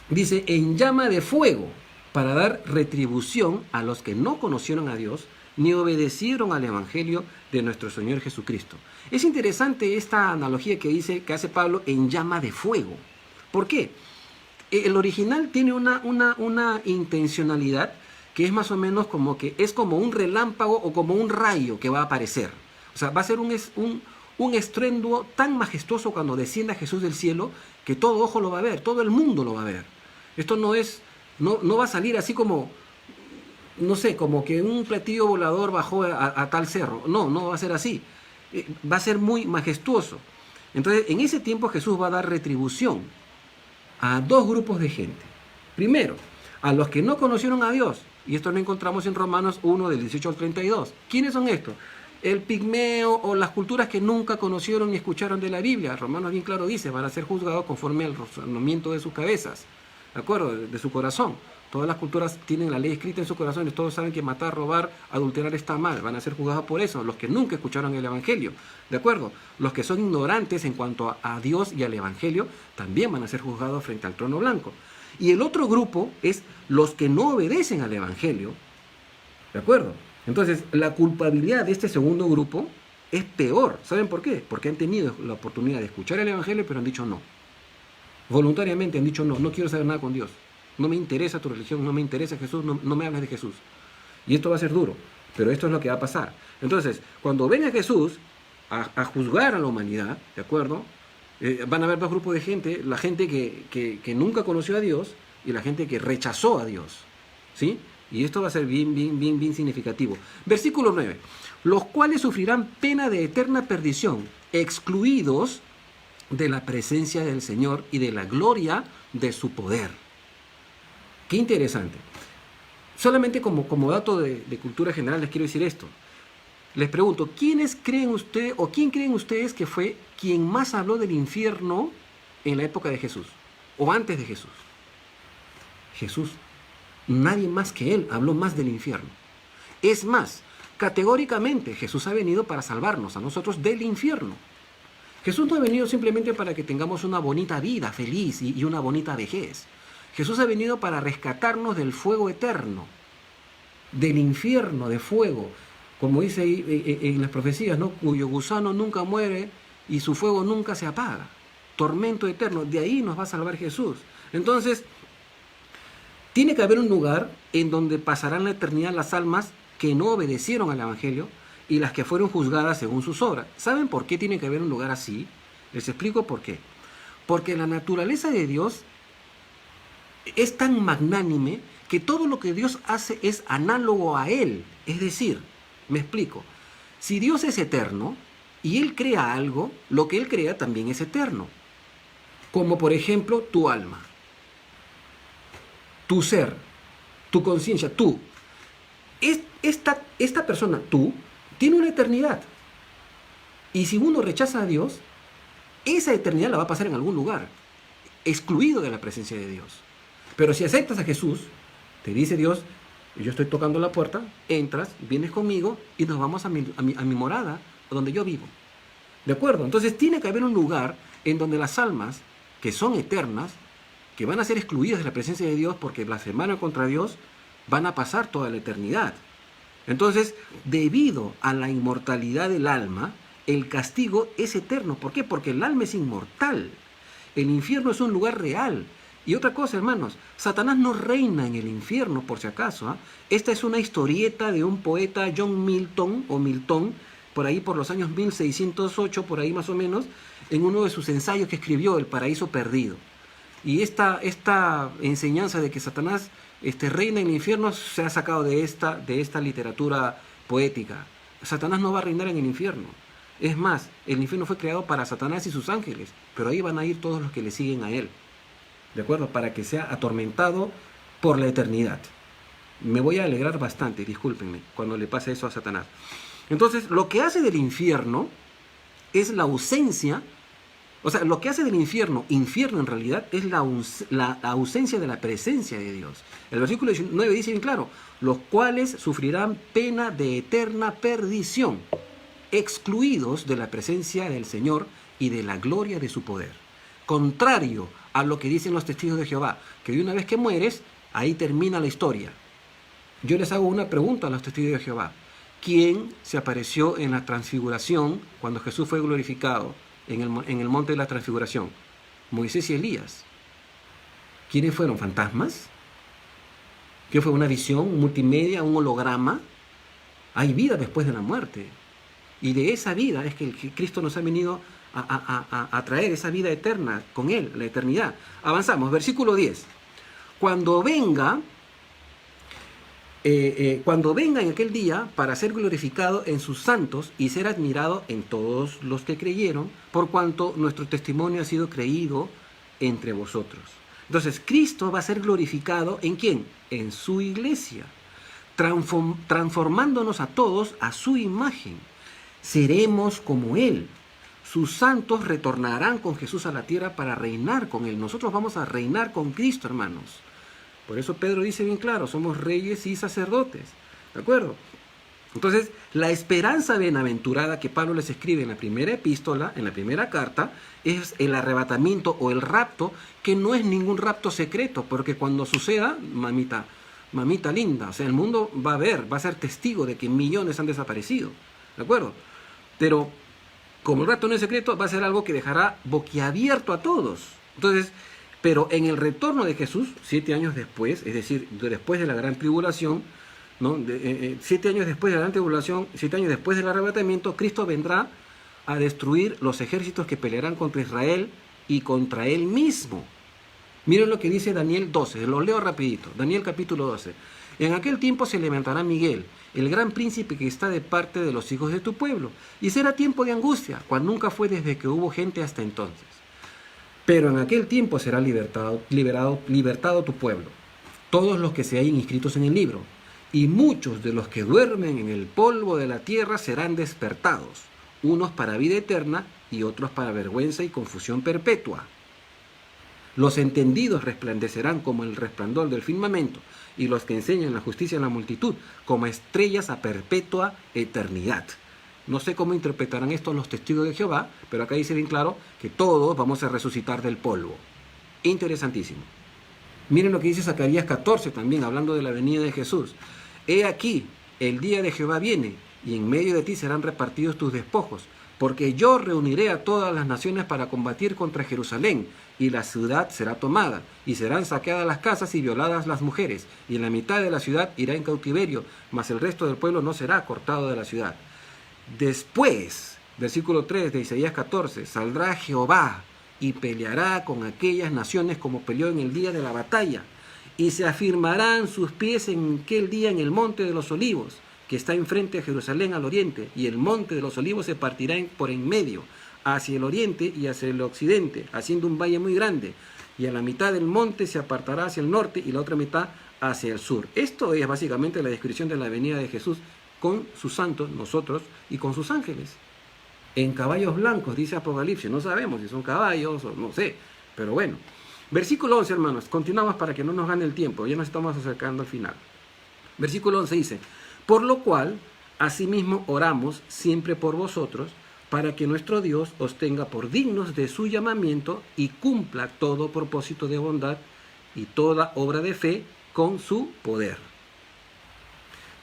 Dice, en llama de fuego, para dar retribución a los que no conocieron a Dios, ni obedecieron al Evangelio de nuestro Señor Jesucristo. Es interesante esta analogía que hace Pablo en llama de fuego. ¿Por qué? El original tiene una intencionalidad que es más o menos como que es como un relámpago o como un rayo que va a aparecer. O sea, va a ser un estruendo tan majestuoso cuando descienda Jesús del cielo que todo ojo lo va a ver, todo el mundo lo va a ver. Esto no va a salir así como, no sé, como que un platillo volador bajó a tal cerro. No va a ser así. Va a ser muy majestuoso. Entonces, en ese tiempo Jesús va a dar retribución a 2 grupos de gente. Primero, a los que no conocieron a Dios. Y esto lo encontramos en Romanos 1, del 18 al 32. ¿Quiénes son estos? El pigmeo o las culturas que nunca conocieron ni escucharon de la Biblia. Romanos bien claro dice, van a ser juzgados conforme al razonamiento de sus cabezas. ¿De acuerdo? De su corazón. Todas las culturas tienen la ley escrita en su corazón y todos saben que matar, robar, adulterar está mal. Van a ser juzgados por eso, los que nunca escucharon el Evangelio. ¿De acuerdo? Los que son ignorantes en cuanto a Dios y al Evangelio también van a ser juzgados frente al trono blanco. Y el otro grupo es los que no obedecen al Evangelio. ¿De acuerdo? Entonces, la culpabilidad de este segundo grupo es peor. ¿Saben por qué? Porque han tenido la oportunidad de escuchar el Evangelio, pero han dicho no. Voluntariamente han dicho no quiero saber nada con Dios. No me interesa tu religión, no me interesa Jesús, no me hables de Jesús. Y esto va a ser duro, pero esto es lo que va a pasar. Entonces, cuando venga Jesús a juzgar a la humanidad, ¿de acuerdo? Van a haber 2 grupos de gente, la gente que nunca conoció a Dios y la gente que rechazó a Dios. ¿Sí? Y esto va a ser bien significativo. Versículo 9. Los cuales sufrirán pena de eterna perdición, excluidos de la presencia del Señor y de la gloria de su poder. Qué interesante. Solamente como dato de cultura general les quiero decir esto. Les pregunto, ¿quiénes creen ustedes o quién creen ustedes que fue quien más habló del infierno en la época de Jesús o antes de Jesús? Jesús. Nadie más que él habló más del infierno. Es más, categóricamente Jesús ha venido para salvarnos a nosotros del infierno. Jesús no ha venido simplemente para que tengamos una bonita vida feliz y una bonita vejez. Jesús ha venido para rescatarnos del fuego eterno, del infierno de fuego, como dice ahí en las profecías, ¿no? Cuyo gusano nunca muere y su fuego nunca se apaga. Tormento eterno, de ahí nos va a salvar Jesús. Entonces, tiene que haber un lugar en donde pasarán la eternidad las almas que no obedecieron al Evangelio y las que fueron juzgadas según sus obras. ¿Saben por qué tiene que haber un lugar así? Les explico por qué. Porque la naturaleza de Dios es tan magnánime que todo lo que Dios hace es análogo a Él. Es decir, me explico, si Dios es eterno y Él crea algo, lo que Él crea también es eterno. Como por ejemplo tu alma, tu ser, tu conciencia, tú. Esta persona, tú, tiene una eternidad. Y si uno rechaza a Dios, esa eternidad la va a pasar en algún lugar, excluido de la presencia de Dios. Pero si aceptas a Jesús, te dice Dios, yo estoy tocando la puerta, entras, vienes conmigo y nos vamos a mi morada, donde yo vivo. ¿De acuerdo? Entonces tiene que haber un lugar en donde las almas que son eternas, que van a ser excluidas de la presencia de Dios porque blasfemaron contra Dios, van a pasar toda la eternidad. Entonces, debido a la inmortalidad del alma, el castigo es eterno. ¿Por qué? Porque el alma es inmortal. El infierno es un lugar real. Y otra cosa, hermanos, Satanás no reina en el infierno, por si acaso. Esta es una historieta de un poeta, John Milton, por ahí por los años 1608, por ahí más o menos, en uno de sus ensayos que escribió, El paraíso perdido. Y esta enseñanza de que Satanás reina en el infierno se ha sacado de esta literatura poética. Satanás no va a reinar en el infierno. Es más, el infierno fue creado para Satanás y sus ángeles, pero ahí van a ir todos los que le siguen a él. ¿De acuerdo? Para que sea atormentado por la eternidad. Me voy a alegrar bastante, discúlpenme, cuando le pase eso a Satanás. Entonces, lo que hace del infierno es la ausencia, o sea, lo que hace del infierno en realidad es la ausencia de la presencia de Dios. El versículo 19 dice bien claro, los cuales sufrirán pena de eterna perdición, excluidos de la presencia del Señor y de la gloria de su poder. Contrario a lo que dicen los testigos de Jehová, que de una vez que mueres, ahí termina la historia. Yo les hago una pregunta a los testigos de Jehová. ¿Quién se apareció en la transfiguración cuando Jesús fue glorificado en el monte de la transfiguración? Moisés y Elías. ¿Quiénes fueron? ¿Fantasmas? ¿Qué fue? ¿Una visión multimedia, un holograma? Hay vida después de la muerte. Y de esa vida es que Cristo nos ha venido a traer, esa vida eterna con Él, la eternidad. Avanzamos, versículo 10. Cuando venga en aquel día para ser glorificado en sus santos y ser admirado en todos los que creyeron, por cuanto nuestro testimonio ha sido creído entre vosotros. Entonces, Cristo va a ser glorificado ¿en quién? En su iglesia, transformándonos a todos a su imagen. Seremos como Él. Sus santos retornarán con Jesús a la tierra para reinar con Él. Nosotros vamos a reinar con Cristo, hermanos. Por eso Pedro dice bien claro, somos reyes y sacerdotes. ¿De acuerdo? Entonces, la esperanza bienaventurada que Pablo les escribe en la primera epístola, en la primera carta, es el arrebatamiento o el rapto, que no es ningún rapto secreto, porque cuando suceda, mamita linda, o sea, el mundo va a ver, va a ser testigo de que millones han desaparecido. ¿De acuerdo? Pero como el rapto no es secreto, va a ser algo que dejará boquiabierto a todos. Entonces, pero en el retorno de Jesús, 7 años después, es decir, después de la gran tribulación, ¿no? 7 años después de la gran tribulación, 7 años después del arrebatamiento, Cristo vendrá a destruir los ejércitos que pelearán contra Israel y contra Él mismo. Miren lo que dice Daniel 12, lo leo rapidito, Daniel capítulo 12. En aquel tiempo se levantará Miguel, el gran príncipe que está de parte de los hijos de tu pueblo, y será tiempo de angustia, cual nunca fue desde que hubo gente hasta entonces. Pero en aquel tiempo será libertado tu pueblo, todos los que se hayan inscritos en el libro, y muchos de los que duermen en el polvo de la tierra serán despertados, unos para vida eterna y otros para vergüenza y confusión perpetua. Los entendidos resplandecerán como el resplandor del firmamento, y los que enseñan la justicia en la multitud, como estrellas a perpetua eternidad. No sé cómo interpretarán esto los testigos de Jehová, pero acá dice bien claro que todos vamos a resucitar del polvo. Interesantísimo. Miren lo que dice Zacarías 14 también, hablando de la venida de Jesús. He aquí, el día de Jehová viene, y en medio de ti serán repartidos tus despojos, porque yo reuniré a todas las naciones para combatir contra Jerusalén, y la ciudad será tomada, y serán saqueadas las casas y violadas las mujeres, y en la mitad de la ciudad irá en cautiverio, mas el resto del pueblo no será cortado de la ciudad. Después, versículo 3 de Isaías 14, saldrá Jehová y peleará con aquellas naciones como peleó en el día de la batalla, y se afirmarán sus pies en aquel día en el monte de los olivos, que está enfrente a Jerusalén al oriente, y el monte de los olivos se partirá por en medio, hacia el oriente y hacia el occidente, haciendo un valle muy grande, y a la mitad del monte se apartará hacia el norte y la otra mitad hacia el sur. Esto es básicamente la descripción de la venida de Jesús con sus santos, nosotros, y con sus ángeles. En caballos blancos, dice Apocalipsis, no sabemos si son caballos o no sé, pero bueno. Versículo 11, hermanos, continuamos para que no nos gane el tiempo, ya nos estamos acercando al final. Versículo 11 dice, por lo cual, asimismo oramos siempre por vosotros, para que nuestro Dios os tenga por dignos de su llamamiento y cumpla todo propósito de bondad y toda obra de fe con su poder.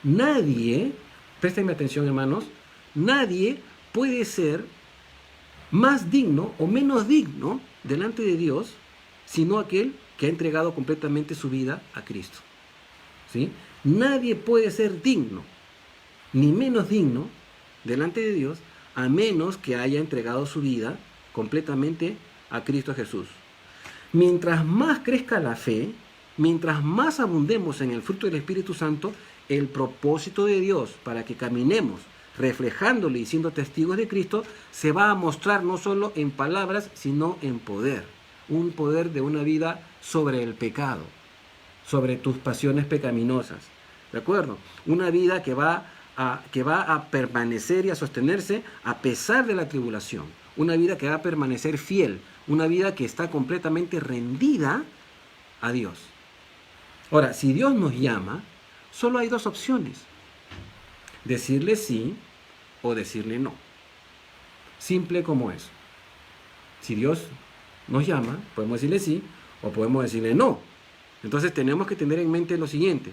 Nadie, préstenme atención hermanos, nadie puede ser más digno o menos digno delante de Dios, sino aquel que ha entregado completamente su vida a Cristo. ¿Sí? Nadie puede ser digno, ni menos digno delante de Dios, a menos que haya entregado su vida completamente a Cristo Jesús. Mientras más crezca la fe, mientras más abundemos en el fruto del Espíritu Santo, el propósito de Dios para que caminemos reflejándole y siendo testigos de Cristo, se va a mostrar no solo en palabras, sino en poder. Un poder de una vida sobre el pecado, sobre tus pasiones pecaminosas. ¿De acuerdo? Una vida que va a permanecer y a sostenerse a pesar de la tribulación. Una vida que va a permanecer fiel. Una vida que está completamente rendida a Dios. Ahora, si Dios nos llama, solo hay dos opciones. Decirle sí o decirle no. Simple como eso. Si Dios nos llama, podemos decirle sí o podemos decirle no. Entonces tenemos que tener en mente lo siguiente.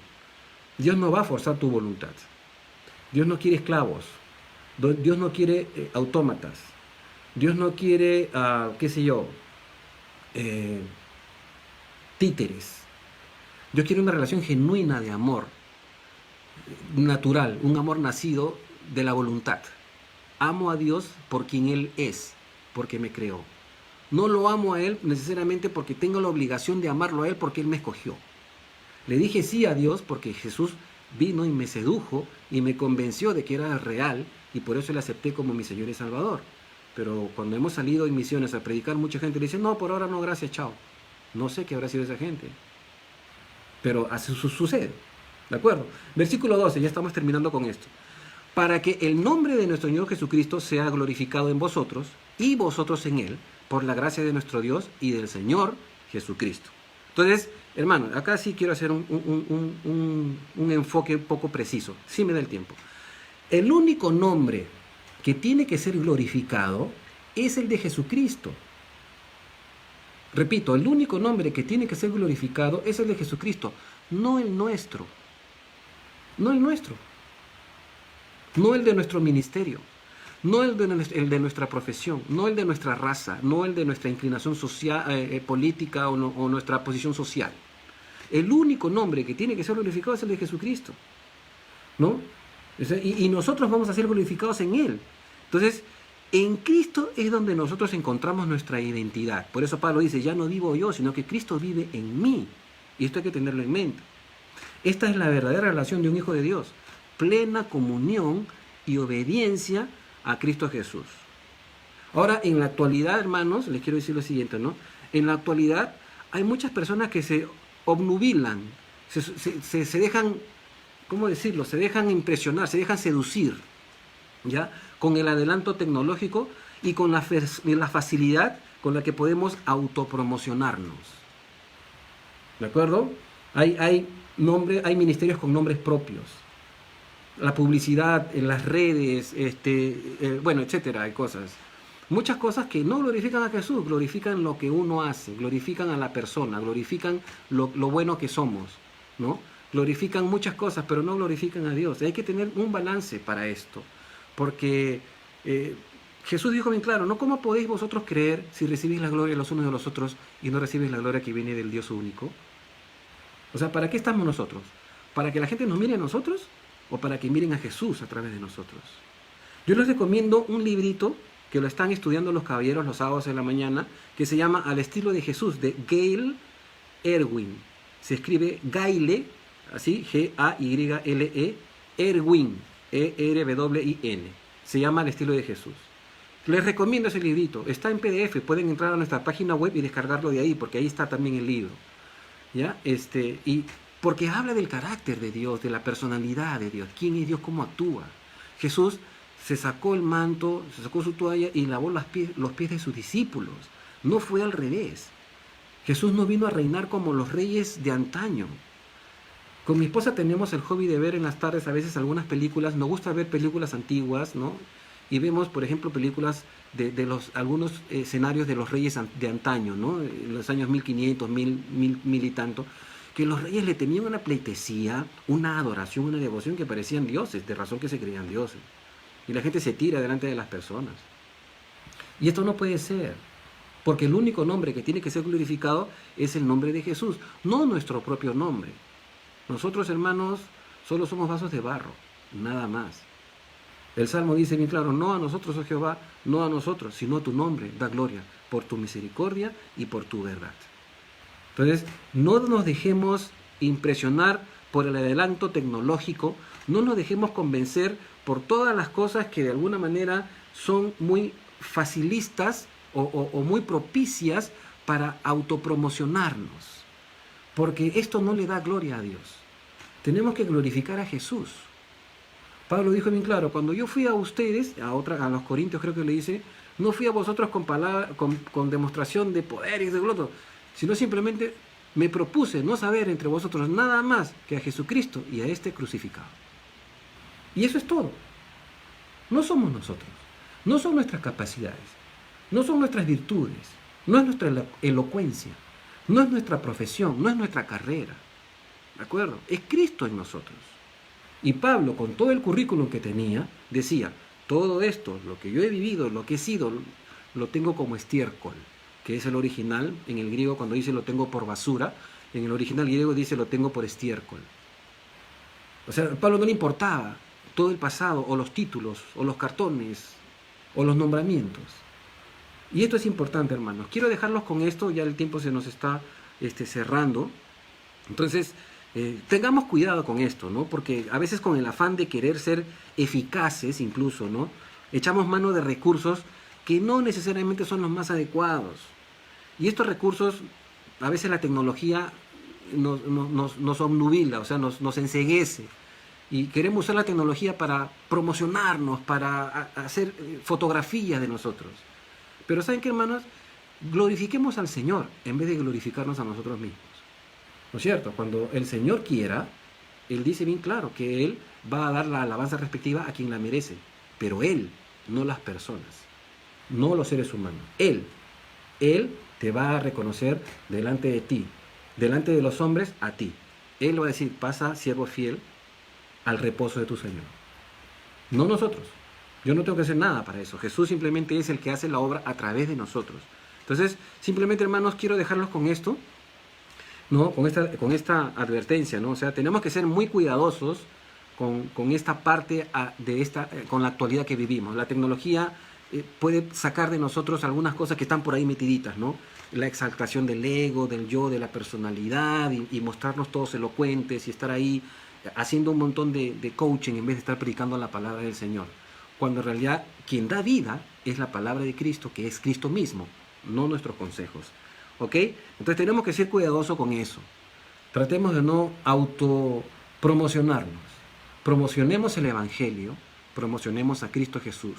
Dios no va a forzar tu voluntad. Dios no quiere esclavos. Dios no quiere autómatas. Dios no quiere, títeres. Dios quiere una relación genuina de amor, natural, un amor nacido de la voluntad. Amo a Dios por quien Él es, porque me creó. No lo amo a Él necesariamente porque tengo la obligación de amarlo a Él porque Él me escogió. Le dije sí a Dios porque Jesús vino y me sedujo y me convenció de que era real y por eso le acepté como mi Señor y Salvador. Pero cuando hemos salido en misiones a predicar, mucha gente le dice, no, por ahora no, gracias, chao. No sé qué habrá sido esa gente. Pero así sucede. ¿De acuerdo? Versículo 12, ya estamos terminando con esto. Para que el nombre de nuestro Señor Jesucristo sea glorificado en vosotros y vosotros en Él, por la gracia de nuestro Dios y del Señor Jesucristo. Entonces, hermano, acá sí quiero hacer un enfoque un poco preciso. Sí me da el tiempo. El único nombre que tiene que ser glorificado es el de Jesucristo. Repito, el único nombre que tiene que ser glorificado es el de Jesucristo, no el nuestro. No el nuestro. No el de nuestro ministerio. No el de nuestra profesión, no el de nuestra raza, no el de nuestra inclinación social, política o nuestra posición social. El único nombre que tiene que ser glorificado es el de Jesucristo, ¿no? Y nosotros vamos a ser glorificados en Él. Entonces, en Cristo es donde nosotros encontramos nuestra identidad. Por eso Pablo dice, ya no vivo yo, sino que Cristo vive en mí. Y esto hay que tenerlo en mente. Esta es la verdadera relación de un hijo de Dios. Plena comunión y obediencia a Cristo Jesús. Ahora, en la actualidad, hermanos, les quiero decir lo siguiente, ¿no? En la actualidad hay muchas personas que se obnubilan, se dejan, ¿cómo decirlo? Se dejan impresionar, se dejan seducir, ¿ya? Con el adelanto tecnológico y con la facilidad con la que podemos autopromocionarnos. ¿De acuerdo? Hay ministerios con nombres propios. La publicidad en las redes, bueno, etcétera, hay cosas. Muchas cosas que no glorifican a Jesús, glorifican lo que uno hace, glorifican a la persona, glorifican lo bueno que somos, ¿no? Glorifican muchas cosas, pero no glorifican a Dios. Y hay que tener un balance para esto, porque Jesús dijo bien claro, ¿no? ¿Cómo podéis vosotros creer si recibís la gloria los unos de los otros y no recibís la gloria que viene del Dios único? O sea, ¿para qué estamos nosotros? ¿Para que la gente nos mire a nosotros o para que miren a Jesús a través de nosotros? Yo les recomiendo un librito que lo están estudiando los caballeros los sábados en la mañana, que se llama Al estilo de Jesús, de Gayle Erwin. Se escribe Gayle, así, G-A-Y-L-E, Erwin, E-R-W-I-N. Se llama Al estilo de Jesús. Les recomiendo ese librito. Está en PDF, pueden entrar a nuestra página web y descargarlo de ahí, porque ahí está también el libro. ¿Ya? Y porque habla del carácter de Dios, de la personalidad de Dios. ¿Quién es Dios? ¿Cómo actúa? Jesús se sacó el manto, se sacó su toalla y lavó los pies de sus discípulos. No fue al revés. Jesús no vino a reinar como los reyes de antaño. Con mi esposa tenemos el hobby de ver en las tardes a veces algunas películas. Nos gusta ver películas antiguas, ¿no? Y vemos, por ejemplo, películas de algunos escenarios de los reyes de antaño, ¿no? En los años 1500, mil y tanto, que los reyes le tenían una pleitesía, una adoración, una devoción que parecían dioses, de razón que se creían dioses. Y la gente se tira delante de las personas. Y esto no puede ser, porque el único nombre que tiene que ser glorificado es el nombre de Jesús, no nuestro propio nombre. Nosotros, hermanos, solo somos vasos de barro, nada más. El Salmo dice bien claro, no a nosotros, oh Jehová, no a nosotros, sino a tu nombre, da gloria, por tu misericordia y por tu verdad. Entonces, no nos dejemos impresionar por el adelanto tecnológico, no nos dejemos convencer por todas las cosas que de alguna manera son muy facilistas o muy propicias para autopromocionarnos, porque esto no le da gloria a Dios. Tenemos que glorificar a Jesús. Pablo dijo bien claro, cuando yo fui a ustedes, a los corintios creo que le dice, no fui a vosotros con demostración de poder y de gloria, sino simplemente me propuse no saber entre vosotros nada más que a Jesucristo y a este crucificado. Y eso es todo. No somos nosotros, no son nuestras capacidades, no son nuestras virtudes, no es nuestra elocuencia, no es nuestra profesión, no es nuestra carrera. ¿De acuerdo? Es Cristo en nosotros. Y Pablo, con todo el currículum que tenía, decía, todo esto, lo que yo he vivido, lo que he sido, lo tengo como estiércol, que es el original, en el griego cuando dice lo tengo por basura, en el original griego dice lo tengo por estiércol. O sea, a Pablo no le importaba todo el pasado, o los títulos, o los cartones, o los nombramientos. Y esto es importante, hermanos. Quiero dejarlos con esto, ya el tiempo se nos está cerrando. Entonces, tengamos cuidado con esto, ¿no? Porque a veces con el afán de querer ser eficaces incluso, ¿no? Echamos mano de recursos que no necesariamente son los más adecuados. Y estos recursos, a veces la tecnología nos obnubila, o sea, nos enceguece. Y queremos usar la tecnología para promocionarnos, para hacer fotografías de nosotros. Pero ¿saben qué, hermanos? Glorifiquemos al Señor en vez de glorificarnos a nosotros mismos. ¿No es cierto? Cuando el Señor quiera, Él dice bien claro que Él va a dar la alabanza respectiva a quien la merece. Pero Él, no las personas, no los seres humanos. Él te va a reconocer delante de ti, delante de los hombres, a ti. Él va a decir, pasa, siervo fiel, al reposo de tu Señor. No nosotros. Yo no tengo que hacer nada para eso. Jesús simplemente es el que hace la obra a través de nosotros. Entonces, simplemente, hermanos, quiero dejarlos con esto, ¿no? Con esta advertencia, ¿no? O sea, tenemos que ser muy cuidadosos con esta parte con la actualidad que vivimos. La tecnología puede sacar de nosotros algunas cosas que están por ahí metiditas, ¿no? La exaltación del ego, del yo, de la personalidad y mostrarnos todos elocuentes y estar ahí haciendo un montón de coaching en vez de estar predicando la palabra del Señor. Cuando en realidad quien da vida es la palabra de Cristo, que es Cristo mismo, no nuestros consejos. ¿ok? Entonces tenemos que ser cuidadosos con eso. Tratemos de no autopromocionarnos. Promocionemos el Evangelio, promocionemos a Cristo Jesús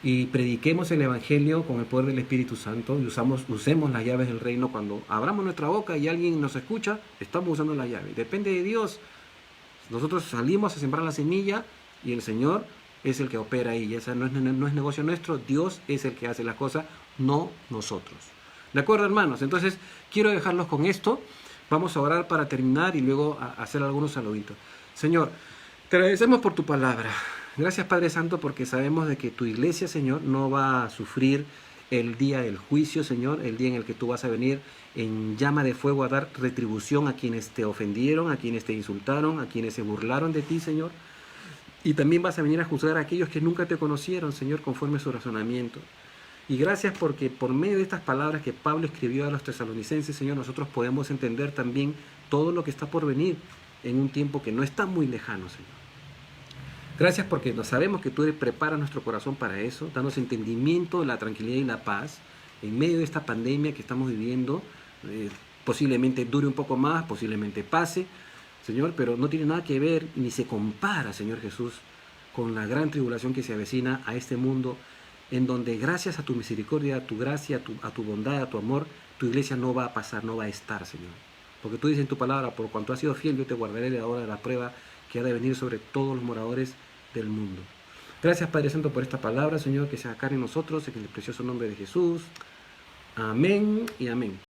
y prediquemos el Evangelio con el poder del Espíritu Santo y usemos las llaves del reino. Cuando abramos nuestra boca y alguien nos escucha, estamos usando la llave. Depende de Dios. Nosotros salimos a sembrar la semilla y el Señor es el que opera ahí. Esa no es negocio nuestro, Dios es el que hace las cosas, no nosotros. ¿De acuerdo, hermanos? Entonces, quiero dejarlos con esto. Vamos a orar para terminar y luego a hacer algunos saluditos. Señor, te agradecemos por tu palabra. Gracias, Padre Santo, porque sabemos de que tu iglesia, Señor, no va a sufrir el día del juicio, Señor, el día en el que tú vas a venir en llama de fuego a dar retribución a quienes te ofendieron, a quienes te insultaron, a quienes se burlaron de ti, Señor. Y también vas a venir a juzgar a aquellos que nunca te conocieron, Señor, conforme a su razonamiento. Y gracias porque por medio de estas palabras que Pablo escribió a los tesalonicenses, Señor, nosotros podemos entender también todo lo que está por venir en un tiempo que no está muy lejano, Señor. Gracias porque sabemos que tú preparas nuestro corazón para eso, danos entendimiento, la tranquilidad y la paz en medio de esta pandemia que estamos viviendo. Posiblemente dure un poco más, posiblemente pase, Señor, pero no tiene nada que ver ni se compara, Señor Jesús, con la gran tribulación que se avecina a este mundo, en donde gracias a tu misericordia, a tu gracia, a tu bondad, a tu amor, tu iglesia no va a pasar, no va a estar, Señor. Porque tú dices en tu palabra, por cuanto has sido fiel, yo te guardaré de ahora de la prueba que ha de venir sobre todos los moradores del mundo. Gracias, Padre Santo, por esta palabra, Señor, que se haga carne en nosotros, en el precioso nombre de Jesús. Amén y amén.